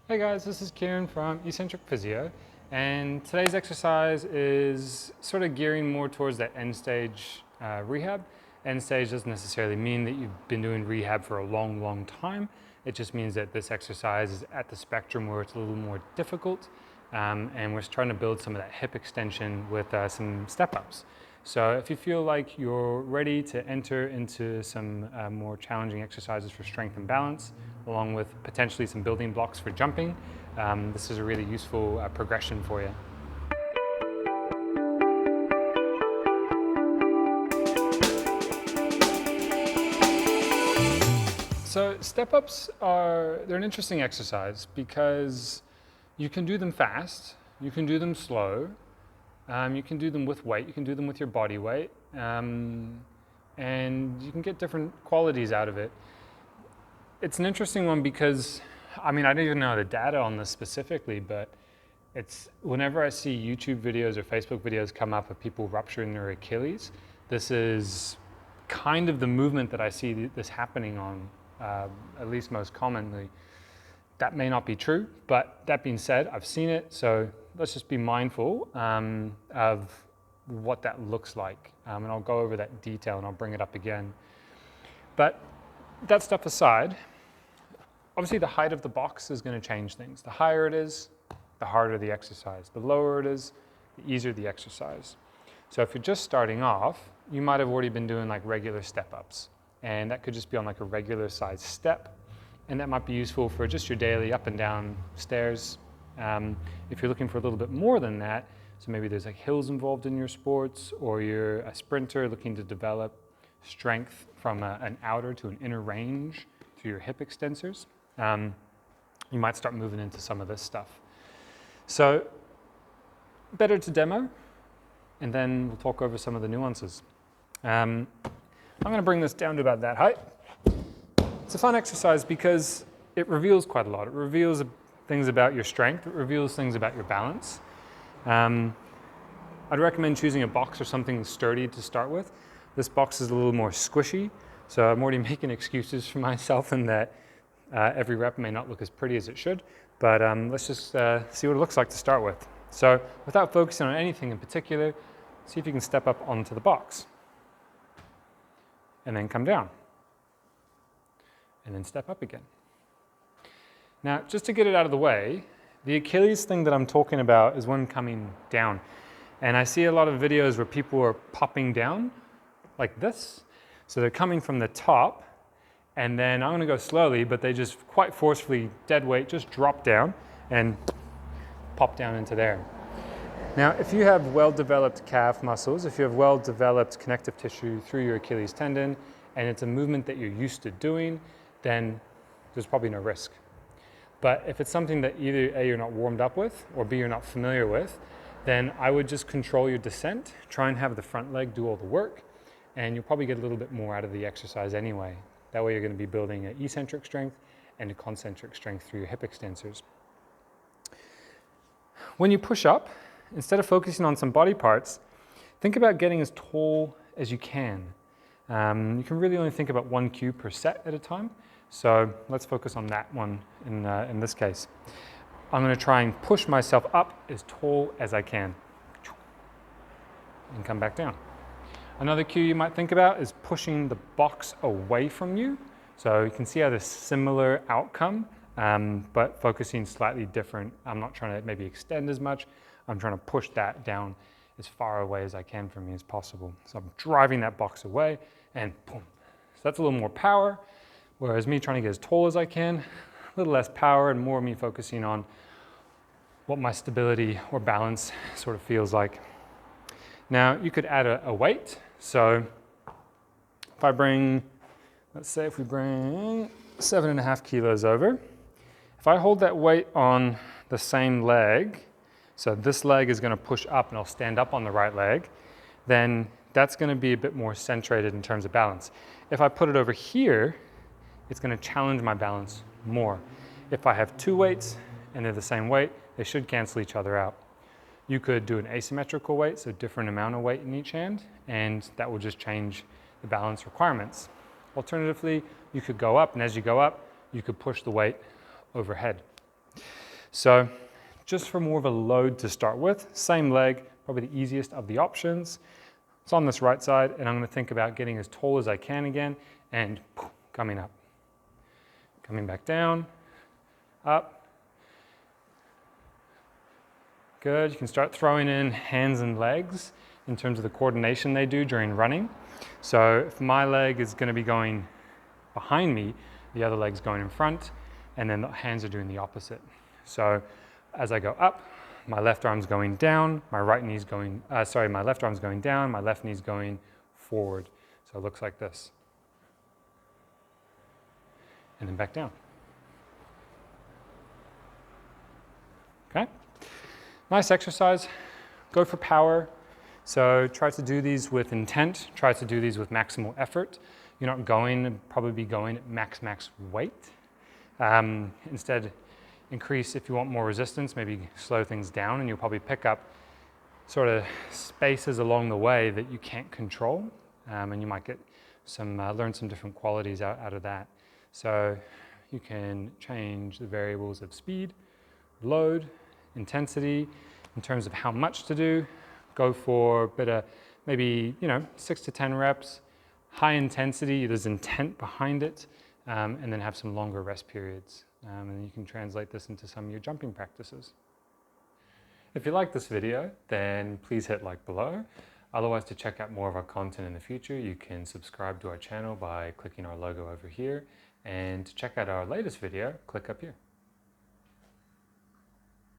Hey guys, this is Kieran from MSK Physio, and today's exercise is sort of gearing more towards that end stage rehab. End stage doesn't necessarily mean that you've been doing rehab for a long time. It just means that this exercise is at the spectrum where it's a little more difficult, and we're trying to build some of that hip extension with some step-ups. So if you feel like you're ready to enter into some more challenging exercises for strength and balance, along with potentially some building blocks for jumping, this is a really useful progression for you. So step-ups they're an interesting exercise because you can do them fast, you can do them slow, you can do them with weight, you can do them with your body weight, and you can get different qualities out of it. It's an interesting one because, I mean, I don't even know the data on this specifically, but whenever I see YouTube videos or Facebook videos come up of people rupturing their Achilles, this is kind of the movement that I see this happening on, at least most commonly. That may not be true, but that being said, I've seen it, so let's just be mindful of what that looks like. And I'll go over that detail and I'll bring it up again. But that stuff aside, obviously the height of the box is going to change things. The higher it is, the harder the exercise. The lower it is, the easier the exercise. So if you're just starting off, you might have already been doing like regular step-ups, and that could just be on like a regular size step, and that might be useful for just your daily up and down stairs. If you're looking for a little bit more than that, so maybe there's like hills involved in your sports, or you're a sprinter looking to develop strength from an outer to an inner range through your hip extensors, you might start moving into some of this stuff. So better to demo, and then we'll talk over some of the nuances. I'm going to bring this down to about that height. It's a fun exercise because it reveals quite a lot. It reveals things about your strength. It reveals things about your balance. I'd recommend choosing a box or something sturdy to start with. This box is a little more squishy, so I'm already making excuses for myself in that every rep may not look as pretty as it should, but let's just see what it looks like to start with. So without focusing on anything in particular, see if you can step up onto the box. And then come down. And then step up again. Now, just to get it out of the way, the Achilles thing that I'm talking about is one coming down. And I see a lot of videos where people are popping down like this. So they're coming from the top, and then I'm going to go slowly, but they just quite forcefully, dead weight, just drop down and pop down into there. Now, if you have well-developed calf muscles, if you have well-developed connective tissue through your Achilles tendon, and it's a movement that you're used to doing, then there's probably no risk. But if it's something that either A, you're not warmed up with, or B, you're not familiar with, then I would just control your descent, try and have the front leg do all the work, and you'll probably get a little bit more out of the exercise anyway. That way you're going to be building an eccentric strength and a concentric strength through your hip extensors. When you push up, instead of focusing on some body parts, think about getting as tall as you can. You can really only think about one cue per set at a time, so let's focus on that one in this case. I'm going to try and push myself up as tall as I can and come back down. Another cue you might think about is pushing the box away from you. So you can see how there's similar outcome, but focusing slightly different. I'm not trying to maybe extend as much. I'm trying to push that down as far away as I can from me as possible. So I'm driving that box away and boom. So that's a little more power, whereas me trying to get as tall as I can, a little less power and more of me focusing on what my stability or balance sort of feels like. Now you could add a weight. So if I bring, let's say if we bring 7.5 kilos over, if I hold that weight on the same leg, so this leg is going to push up and I'll stand up on the right leg, then that's going to be a bit more centrated in terms of balance. If I put it over here, it's going to challenge my balance more. If I have two weights and they're the same weight, they should cancel each other out. You could do an asymmetrical weight, so different amount of weight in each hand, and that will just change the balance requirements. Alternatively, you could go up, and as you go up, you could push the weight overhead. So just for more of a load to start with, same leg, probably the easiest of the options. It's on this right side, and I'm going to think about getting as tall as I can again and coming up. Coming back down, up. Good. You can start throwing in hands and legs in terms of the coordination they do during running. So if my leg is going to be going behind me, the other leg's going in front, and then the hands are doing the opposite. So as I go up, my left arm's going down, my right knee's going, my left arm's going down, my left knee's going forward. So it looks like this. And then back down. Okay? Nice exercise. Go for power. So try to do these with intent. Try to do these with maximal effort. You're not going to probably be going at max weight. Instead, increase, if you want more resistance, maybe slow things down, and you'll probably pick up sort of spaces along the way that you can't control, and you might get some, learn some different qualities out of that. So you can change the variables of speed, load, intensity, in terms of how much to do. Go for a bit of maybe 6 to 10 reps, high intensity, there's intent behind it, and then have some longer rest periods. And you can translate this into some of your jumping practices. If you like this video, then please hit like below. Otherwise, to check out more of our content in the future, you can subscribe to our channel by clicking our logo over here. And to check out our latest video, click up here.